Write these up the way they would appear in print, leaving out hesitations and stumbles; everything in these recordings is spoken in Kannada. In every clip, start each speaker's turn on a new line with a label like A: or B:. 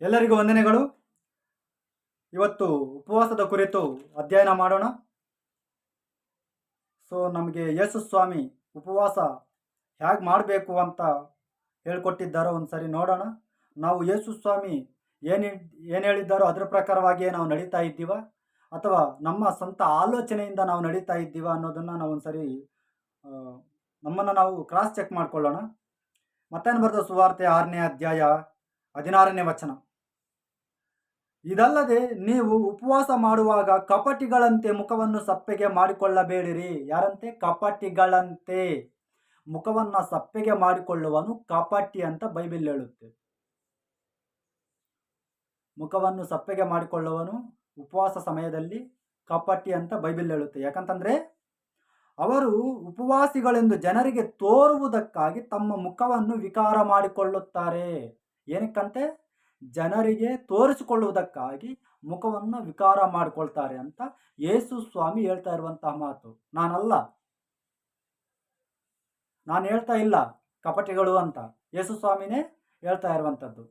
A: ಎಲ್ಲರಿಗೂ ವಂದನೆಗಳು. ಇವತ್ತು ಉಪವಾಸದ ಕುರಿತು ಅಧ್ಯಯನ ಮಾಡೋಣ. ನಮಗೆ ಯೇಸು ಸ್ವಾಮಿ ಉಪವಾಸ ಹೇಗೆ ಮಾಡಬೇಕು ಅಂತ ಹೇಳ್ಕೊಟ್ಟಿದ್ದಾರೋ ಒಂದು ಸರಿ ನೋಡೋಣ. ನಾವು ಯೇಸು ಸ್ವಾಮಿ ಏನು ಹೇಳಿದ್ದಾರೋ ಅದರ ಪ್ರಕಾರವಾಗಿಯೇ ನಾವು ನಡೀತಾ ಇದ್ದೀವ, ಅಥವಾ ನಮ್ಮ ಸ್ವಂತ ಆಲೋಚನೆಯಿಂದ ನಾವು ನಡೀತಾ ಇದ್ದೀವ ಅನ್ನೋದನ್ನು ನಾವು ಒಂದು ಸರಿ ನಮ್ಮನ್ನು ನಾವು ಕ್ರಾಸ್ ಚೆಕ್ ಮಾಡ್ಕೊಳ್ಳೋಣ. ಮತ್ತೇನು ಬರೆದ ಸುವಾರ್ತೆ 6ನೇ ಅಧ್ಯಾಯ 16ನೇ ವಚನ. ಇದಲ್ಲದೆ ನೀವು ಉಪವಾಸ ಮಾಡುವಾಗ ಕಪಟಿಗಳಂತೆ ಮುಖವನ್ನು ಸಪ್ಪೆಗೆ ಮಾಡಿಕೊಳ್ಳಬೇಡಿರಿ. ಯಾರಂತೆ? ಕಪಟಿಗಳಂತೆ ಮುಖವನ್ನು ಸಪ್ಪೆಗೆ ಮಾಡಿಕೊಳ್ಳುವನು ಕಪಟಿ ಅಂತ ಬೈಬಲ್ ಹೇಳುತ್ತೆ. ಮುಖವನ್ನು ಸಪ್ಪೆಗೆ ಮಾಡಿಕೊಳ್ಳುವನು ಉಪವಾಸ ಸಮಯದಲ್ಲಿ ಕಪಟಿ ಅಂತ ಬೈಬಲ್ ಹೇಳುತ್ತೆ. ಯಾಕಂತಂದ್ರೆ ಅವರು ಉಪವಾಸಿಗಳೆಂದು ಜನರಿಗೆ ತೋರುವುದಕ್ಕಾಗಿ ತಮ್ಮ ಮುಖವನ್ನು ವಿಕಾರ ಮಾಡಿಕೊಳ್ಳುತ್ತಾರೆ. ಏನಕ್ಕಂತೆ? ಜನರಿಗೆ ತೋರಿಸಿಕೊಳ್ಳುವುದಕ್ಕಾಗಿ ಮುಖವನ್ನು ವಿಕಾರ ಮಾಡಿಕೊಳ್ತಾರೆ ಅಂತ ಯೇಸು ಸ್ವಾಮಿ ಹೇಳ್ತಾ ಇರುವಂತಹ ಮಾತು. ನಾನು ಹೇಳ್ತಾ ಇಲ್ಲ ಕಪಟಿಗಳು ಅಂತ, ಯೇಸು ಸ್ವಾಮಿನೇ ಹೇಳ್ತಾ ಇರುವಂಥದ್ದು.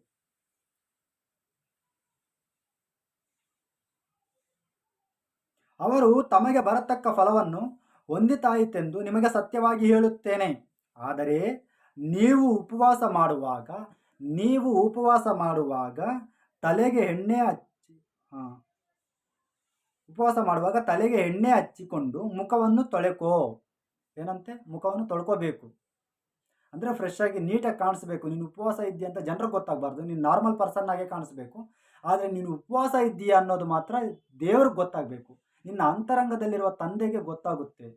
A: ಅವರು ತಮಗೆ ಬರತಕ್ಕ ಫಲವನ್ನು ಹೊಂದಿತಾಯಿತೆಂದು ನಿಮಗೆ ಸತ್ಯವಾಗಿ ಹೇಳುತ್ತೇನೆ. ಆದರೆ ನೀವು ಉಪವಾಸ ಮಾಡುವಾಗ ತಲೆಗೆ ಎಣ್ಣೆ ಹಚ್ಚಿಕೊಂಡು ಮುಖವನ್ನು ತೊಳೆಕೋ. ಏನಂತೆ? ಮುಖವನ್ನು ತೊಳ್ಕೋಬೇಕು. ಅಂದರೆ ಫ್ರೆಶ್ ಆಗಿ ನೀಟಾಗಿ ಕಾಣಿಸ್ಬೇಕು. ನೀನು ಉಪವಾಸ ಇದ್ದೀಯ ಅಂತ ಜನರಿಗೆ ಗೊತ್ತಾಗಬಾರ್ದು, ನೀನು ನಾರ್ಮಲ್ ಪರ್ಸನ್ ಆಗೇ ಕಾಣಿಸ್ಬೇಕು. ಆದರೆ ನೀನು ಉಪವಾಸ ಇದ್ದೀಯ ಅನ್ನೋದು ಮಾತ್ರ ದೇವ್ರಿಗೆ ಗೊತ್ತಾಗಬೇಕು. ನಿನ್ನ ಅಂತರಂಗದಲ್ಲಿರುವ ತಂದೆಗೆ ಗೊತ್ತಾಗುತ್ತೆ.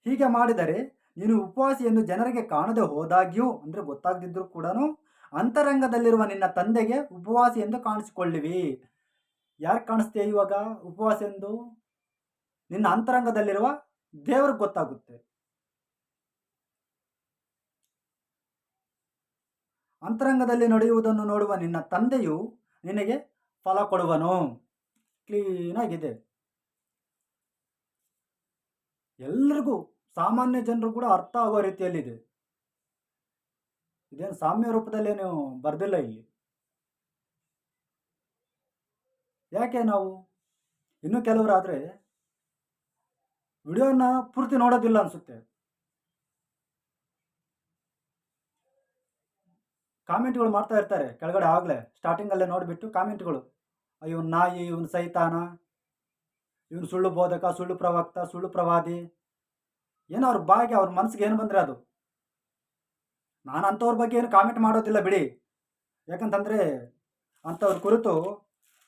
A: ಹೀಗೆ ಮಾಡಿದರೆ ನೀನು ಉಪವಾಸಿ ಎಂದು ಜನರಿಗೆ ಕಾಣದೆ ಹೋದಾಗ್ಯೂ, ಅಂದರೆ ಗೊತ್ತಾಗದಿದ್ರೂ ಕೂಡ ಅಂತರಂಗದಲ್ಲಿರುವ ನಿನ್ನ ತಂದೆಗೆ ಉಪವಾಸಿ ಎಂದು ಕಾಣಿಸಿಕೊಳ್ಳಿವಿ. ಯಾರು ಕಾಣಿಸ್ತೀಯ ಇವಾಗ ಉಪವಾಸ ಎಂದು? ನಿನ್ನ ಅಂತರಂಗದಲ್ಲಿರುವ ದೇವ್ರಿಗೆ ಗೊತ್ತಾಗುತ್ತೆ. ಅಂತರಂಗದಲ್ಲಿ ನಡೆಯುವುದನ್ನು ನೋಡುವ ನಿನ್ನ ತಂದೆಯು ನಿನಗೆ ಫಲ ಕೊಡುವನು. ಕ್ಲೀನಾಗಿದೆ. ಎಲ್ರಿಗೂ, ಸಾಮಾನ್ಯ ಜನರು ಕೂಡ ಅರ್ಥ ಆಗೋ ರೀತಿಯಲ್ಲಿದೆ. ಇದೇನು ಸಾಮ್ಯ ರೂಪದಲ್ಲೇನು ಬರ್ದಿಲ್ಲ ಇಲ್ಲಿ. ಯಾಕೆ ನಾವು ಇನ್ನೂ ಕೆಲವರಾದರೆ ವಿಡಿಯೋನ ಪೂರ್ತಿ ನೋಡೋದಿಲ್ಲ ಅನಿಸುತ್ತೆ. ಕಾಮೆಂಟ್ಗಳು ಮಾಡ್ತಾ ಇರ್ತಾರೆ ಕೆಳಗಡೆ. ಆಗಲೇ ಸ್ಟಾರ್ಟಿಂಗಲ್ಲೇ ನೋಡಿಬಿಟ್ಟು ಕಾಮೆಂಟ್ಗಳು, ಇವನು ನಾಯಿ, ಇವನು ಸೈತಾನ, ಇವನು ಸುಳ್ಳು ಬೋಧಕ, ಸುಳ್ಳು ಪ್ರವಕ್ತ, ಸುಳ್ಳು ಪ್ರವಾದಿ, ಏನೋ ಅವ್ರ ಬಾಯಿಗೆ ಅವ್ರ ಮನಸ್ಸಿಗೆ ಏನು ಬಂದರೆ ಅದು. ನಾನು ಅಂಥವ್ರ ಬಗ್ಗೆ ಏನು ಕಾಮೆಂಟ್ ಮಾಡೋದಿಲ್ಲ ಬಿಡಿ. ಯಾಕಂತಂದರೆ ಅಂಥವ್ರ ಕುರಿತು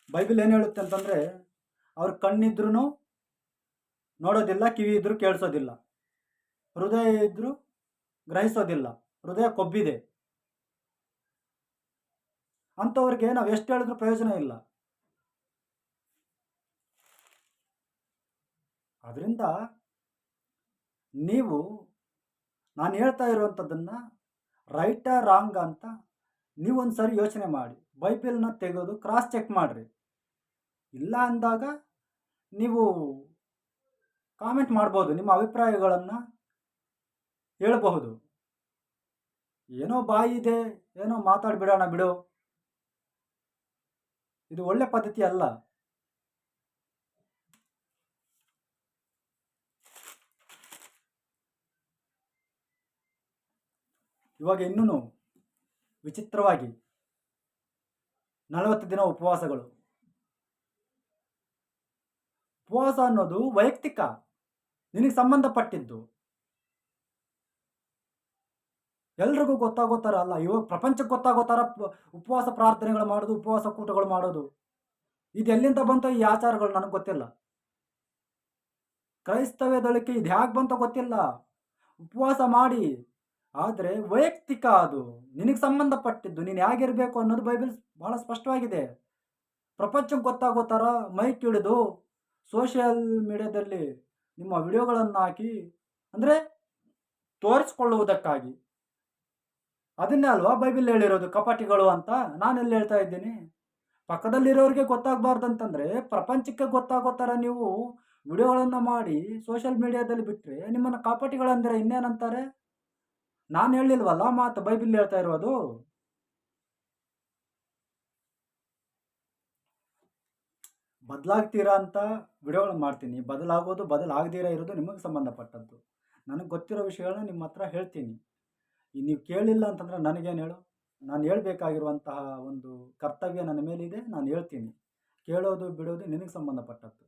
A: ಬೈಬಲ್ ಏನು ಹೇಳುತ್ತೆ ಅಂತಂದರೆ, ಅವ್ರ ಕಣ್ಣಿದ್ರೂ ನೋಡೋದಿಲ್ಲ, ಕಿವಿ ಇದ್ರೂ ಕೇಳಿಸೋದಿಲ್ಲ, ಹೃದಯ ಇದ್ರೂ ಗ್ರಹಿಸೋದಿಲ್ಲ, ಹೃದಯ ಕೊಬ್ಬಿದೆ. ಅಂಥವ್ರಿಗೆ ನಾವು ಎಷ್ಟು ಹೇಳಿದ್ರೂ ಪ್ರಯೋಜನ ಇಲ್ಲ. ಅದರಿಂದ ನೀವು ನಾನು ಹೇಳ್ತಾ ಇರುವಂಥದ್ದನ್ನು ರೈಟಾ ರಾಂಗ್ ಅಂತ ನೀವೊಂದು ಸರಿ ಯೋಚನೆ ಮಾಡಿ, ಬೈಬಲ್ನ ತೆಗೆದು ಕ್ರಾಸ್ ಚೆಕ್ ಮಾಡಿರಿ. ಇಲ್ಲ ಅಂದಾಗ ನೀವು ಕಾಮೆಂಟ್ ಮಾಡ್ಬೋದು, ನಿಮ್ಮ ಅಭಿಪ್ರಾಯಗಳನ್ನು ಹೇಳಬಹುದು. ಏನೋ ಬಾಯಿ ಇದೆ, ಏನೋ ಮಾತಾಡಿಬಿಡೋಣ ಬಿಡು, ಇದು ಒಳ್ಳೆ ಪದ್ಧತಿ ಅಲ್ಲ. ಇವಾಗ ಇನ್ನೂ ವಿಚಿತ್ರವಾಗಿ 40 ದಿನ ಉಪವಾಸಗಳು. ಉಪವಾಸ ಅನ್ನೋದು ವೈಯಕ್ತಿಕ, ನಿನಗೆ ಸಂಬಂಧಪಟ್ಟಿದ್ದು. ಎಲ್ರಿಗೂ ಗೊತ್ತಾಗೋ ಥರ ಅಲ್ಲ. ಇವಾಗ ಪ್ರಪಂಚಕ್ಕೆ ಗೊತ್ತಾಗೋ ಥರ ಉಪವಾಸ ಪ್ರಾರ್ಥನೆಗಳು ಮಾಡೋದು, ಉಪವಾಸ ಕೂಟಗಳು ಮಾಡೋದು, ಇದು ಎಲ್ಲಿಂದ ಬಂತೋ ಈ ಆಚಾರಗಳು ನನಗೆ ಗೊತ್ತಿಲ್ಲ. ಕ್ರೈಸ್ತವ್ಯದೊಳಕ್ಕೆ ಇದು ಹೇಗೆ ಬಂತೋ ಗೊತ್ತಿಲ್ಲ. ಉಪವಾಸ ಮಾಡಿ, ಆದರೆ ವೈಯಕ್ತಿಕ, ಅದು ನಿನಗೆ ಸಂಬಂಧಪಟ್ಟಿದ್ದು, ನೀನು ಹೇಗಿರಬೇಕು ಅನ್ನೋದು ಬೈಬಲ್ ಭಾಳ ಸ್ಪಷ್ಟವಾಗಿದೆ. ಪ್ರಪಂಚಕ್ಕೆ ಗೊತ್ತಾಗೋ ಥರ ಮೈಕ್ ಹಿಡಿದು ಸೋಷಿಯಲ್ ಮೀಡಿಯಾದಲ್ಲಿ ನಿಮ್ಮ ವಿಡಿಯೋಗಳನ್ನು ಹಾಕಿ, ಅಂದರೆ ತೋರಿಸ್ಕೊಳ್ಳುವುದಕ್ಕಾಗಿ, ಅದನ್ನೇ ಅಲ್ವಾ ಬೈಬಲ್ ಹೇಳಿರೋದು ಕಪಟಿಗಳು ಅಂತ. ನಾನೆಲ್ಲಿ ಹೇಳ್ತಾ ಇದ್ದೀನಿ? ಪಕ್ಕದಲ್ಲಿರೋರಿಗೆ ಗೊತ್ತಾಗಬಾರ್ದಂತಂದರೆ ಪ್ರಪಂಚಕ್ಕೆ ಗೊತ್ತಾಗೋ ಥರ ನೀವು ವಿಡಿಯೋಗಳನ್ನು ಮಾಡಿ ಸೋಷಿಯಲ್ ಮೀಡಿಯಾದಲ್ಲಿ ಬಿಟ್ಟರೆ ನಿಮ್ಮನ್ನು ಕಪಟಿಗಳಂದರೆ ಇನ್ನೇನಂತಾರೆ? ನಾನು ಹೇಳಿಲ್ವಲ್ಲ ಮಾತು, ಬೈಬಲ್ ಹೇಳ್ತಾ ಇರೋದು. ಬದಲಾಗ್ತೀರಾ ಅಂತ ವಿಡಿಯೋಗಳನ್ನ ಮಾಡ್ತೀನಿ. ಬದಲಾಗೋದು, ಬದಲಾಗದಿರ ಇರೋದು ನಿಮಗೆ ಸಂಬಂಧಪಟ್ಟದ್ದು. ನನಗೆ ಗೊತ್ತಿರೋ ವಿಷಯಗಳನ್ನ ನಿಮ್ಮ ಹತ್ರ ಹೇಳ್ತೀನಿ. ನೀವು ಕೇಳಿಲ್ಲ ಅಂತಂದರೆ ನನಗೇನು ಹೇಳು? ನಾನು ಹೇಳ್ಬೇಕಾಗಿರುವಂತಹ ಒಂದು ಕರ್ತವ್ಯ ನನ್ನ ಮೇಲಿದೆ, ನಾನು ಹೇಳ್ತೀನಿ. ಕೇಳೋದು ಬಿಡೋದು ನಿನಗೆ ಸಂಬಂಧಪಟ್ಟದ್ದು.